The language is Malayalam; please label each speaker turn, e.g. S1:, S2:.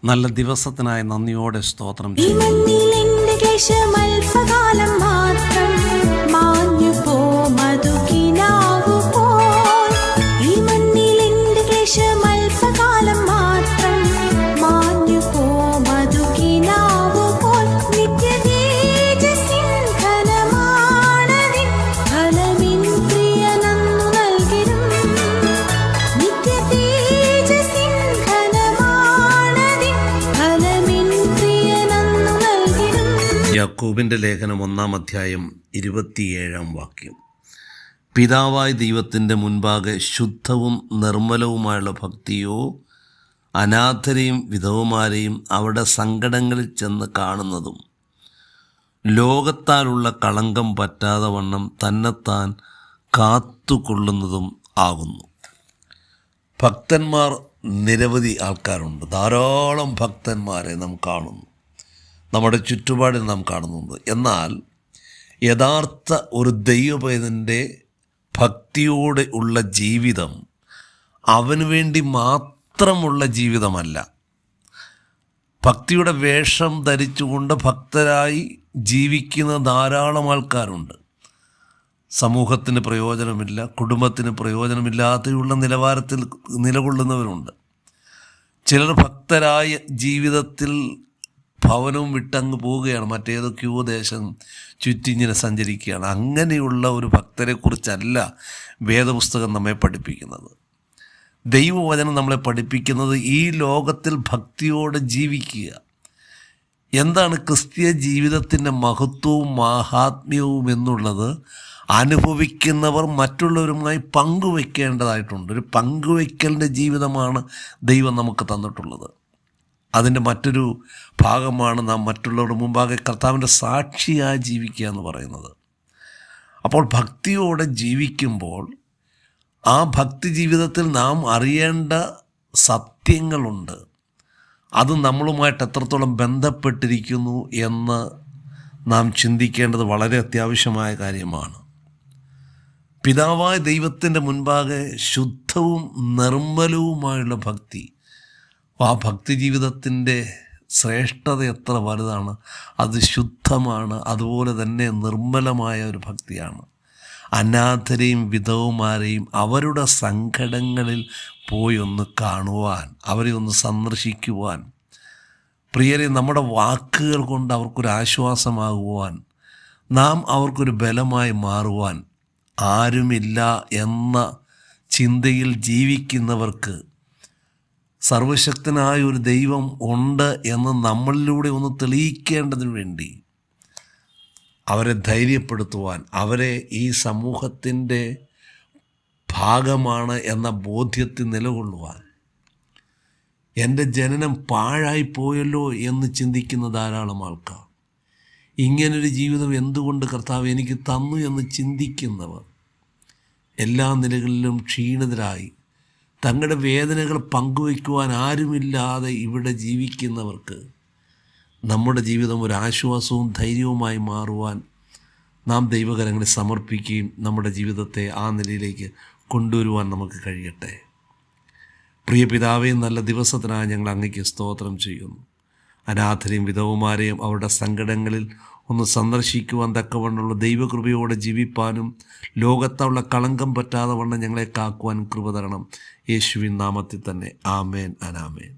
S1: നല്ല ദിവസത്തിനായി നന്ദിയോടെ സ്തോത്രം
S2: ഈ മണ്ണിൽ എന്റെ ക്ലേശം അല്പകാലം മാത്രം മാഞ്ഞു പോ മധുകിനാവു പോൽ. ഈ മണ്ണിൽ എന്റെ ക്ലേശം അല്പകാലം മാത്രം മാഞ്ഞു പോ മധുകിനാവു പോൽ. നിത്യതേജസ്സിൻ ഘനമാണതിൻ ഫലമിൻ പ്രിയനന്നു നൽകിടും. നിത്യതേജസ്സിൻ ഘനമാണതിൻ ഫലമിൻ പ്രിയനന്നു നൽകിടും.
S1: യാക്കോബിൻ്റെ ലേഖനം 1-ാം അധ്യായം 27-ാം വാക്യം. പിതാവായ ദൈവത്തിൻ്റെ മുൻപാകെ ശുദ്ധവും നിർമ്മലവുമായുള്ള ഭക്തിയോ അനാഥരെയും വിധവമാരെയും അവരുടെ സങ്കടങ്ങളിൽ ചെന്ന് കാണുന്നതും ലോകത്താലുള്ള കളങ്കം പറ്റാതെ വണ്ണം തന്നെത്താൻ കാത്തുകൊള്ളുന്നതും ആകുന്നു. ഭക്തന്മാർ നിരവധി ആൾക്കാരുണ്ട്. ധാരാളം ഭക്തന്മാരെ നാം കാണുന്നു, നമ്മുടെ ചുറ്റുപാടിൽ നാം കാണുന്നുണ്ട്. എന്നാൽ യഥാർത്ഥ ഒരു ദൈവപൈതൻ്റെ ഭക്തിയോടെ ഉള്ള ജീവിതം അവന് വേണ്ടി മാത്രമുള്ള ജീവിതമല്ല. ഭക്തിയുടെ വേഷം ധരിച്ചുകൊണ്ട് ഭക്തരായി ജീവിക്കുന്ന ധാരാളം ആൾക്കാരുണ്ട്. സമൂഹത്തിന് പ്രയോജനമില്ല, കുടുംബത്തിന് പ്രയോജനമില്ലാതെയുള്ള നിലവാരത്തിൽ നിലകൊള്ളുന്നവരുണ്ട്. ചിലർ ഭക്തരായ ജീവിതത്തിൽ ഭവനവും വിട്ടങ്ങ് പോവുകയാണ്, മറ്റേതൊക്കെയോ ദേശം ചുറ്റിങ്ങനെ സഞ്ചരിക്കുകയാണ്. അങ്ങനെയുള്ള ഒരു ഭക്തരെക്കുറിച്ചല്ല വേദപുസ്തകം നമ്മെ പഠിപ്പിക്കുന്നത്. ദൈവവചനം നമ്മളെ പഠിപ്പിക്കുന്നത് ഈ ലോകത്തിൽ ഭക്തിയോടെ ജീവിക്കുക. എന്താണ് ക്രിസ്തീയ ജീവിതത്തിൻ്റെ മഹത്വവും മാഹാത്മ്യവും എന്നുള്ളത് അനുഭവിക്കുന്നവർ മറ്റുള്ളവരുമായി പങ്കുവയ്ക്കേണ്ടതായിട്ടുണ്ട്. ഒരു പങ്കുവയ്ക്കലിൻ്റെ ജീവിതമാണ് ദൈവം നമുക്ക് തന്നിട്ടുള്ളത്. അതിൻ്റെ മറ്റൊരു ഭാഗമാണ് നാം മറ്റുള്ളവരുടെ മുമ്പാകെ കർത്താവിൻ്റെ സാക്ഷിയായി ജീവിക്കുക എന്ന് പറയുന്നത്. അപ്പോൾ ഭക്തിയോടെ ജീവിക്കുമ്പോൾ ആ ഭക്തി ജീവിതത്തിൽ നാം അറിയേണ്ട സത്യങ്ങളുണ്ട്. അത് നമ്മളുമായിട്ട് എത്രത്തോളം ബന്ധപ്പെട്ടിരിക്കുന്നു എന്ന് നാം ചിന്തിക്കേണ്ടത് വളരെ അത്യാവശ്യമായ കാര്യമാണ്. പിതാവായ ദൈവത്തിൻ്റെ മുൻപാകെ ശുദ്ധവും നിർമ്മലവുമായുള്ള ഭക്തി, ആ ഭക്തി ജീവിതത്തിൻ്റെ ശ്രേഷ്ഠത എത്ര വലുതാണ്! അത് ശുദ്ധമാണ്, അതുപോലെ തന്നെ നിർമ്മലമായ ഒരു ഭക്തിയാണ്. അനാഥരെയും വിധവമാരെയും അവരുടെ സങ്കടങ്ങളിൽ പോയി ഒന്ന് കാണുവാൻ, അവരെ ഒന്ന് സന്ദർശിക്കുവാൻ, പ്രിയരെ നമ്മുടെ വാക്കുകൾ കൊണ്ട് അവർക്കൊരു ആശ്വാസമാകുവാൻ, നാം അവർക്കൊരു ബലമായി മാറുവാൻ ആരുമില്ല എന്ന ചിന്തയിൽ ജീവിക്കുന്നവർക്ക് സർവശക്തനായ ഒരു ദൈവം ഉണ്ട് എന്ന് നമ്മളിലൂടെ ഒന്ന് തെളിയിക്കേണ്ടതിന് വേണ്ടി അവരെ ധൈര്യപ്പെടുത്തുവാൻ, അവരെ ഈ സമൂഹത്തിൻ്റെ ഭാഗമാണ് എന്ന ബോധ്യത്തിൽ നിലകൊള്ളുവാൻ, എൻ്റെ ജനനം പാഴായിപ്പോയല്ലോ എന്ന് ചിന്തിക്കുന്ന ധാരാളം ആൾക്കാർ, ഇങ്ങനൊരു ജീവിതം എന്തുകൊണ്ട് കർത്താവ് എനിക്ക് തന്നു എന്ന് ചിന്തിക്കുന്നവർ, എല്ലാ നിലകളിലും ക്ഷീണിതരായി തങ്ങളുടെ വേദനകൾ പങ്കുവയ്ക്കുവാൻ ആരുമില്ലാതെ ഇവിടെ ജീവിക്കുന്നവർക്ക് നമ്മുടെ ജീവിതം ഒരു ആശ്വാസവും ധൈര്യവുമായി മാറുവാൻ നാം ദൈവകരങ്ങളിൽ സമർപ്പിക്കുകയും നമ്മുടെ ജീവിതത്തെ ആ നിലയിലേക്ക് കൊണ്ടുവരുവാൻ നമുക്ക് കഴിയട്ടെ. പ്രിയ പിതാവേ, നല്ല ദിവസത്തിനായി ഞങ്ങൾ അങ്ങയ്ക്ക് സ്തോത്രം ചെയ്യുന്നു. അനാഥരെയും വിധവമാരെയും അവരുടെ സങ്കടങ്ങളിൽ ഒന്ന് സന്ദർശിക്കുവാൻ തക്കവണ്ണമുള്ള ദൈവകൃപയോടെ ജീവിപ്പാനും ലോകത്തുള്ള കളങ്കം പറ്റാതെ വണ്ണം ഞങ്ങളെ കാക്കുവാൻ കൃപ തരണം. യേശുവിൻ നാമത്തിൽ തന്നെ. ആമേൻ അനാമേൻ.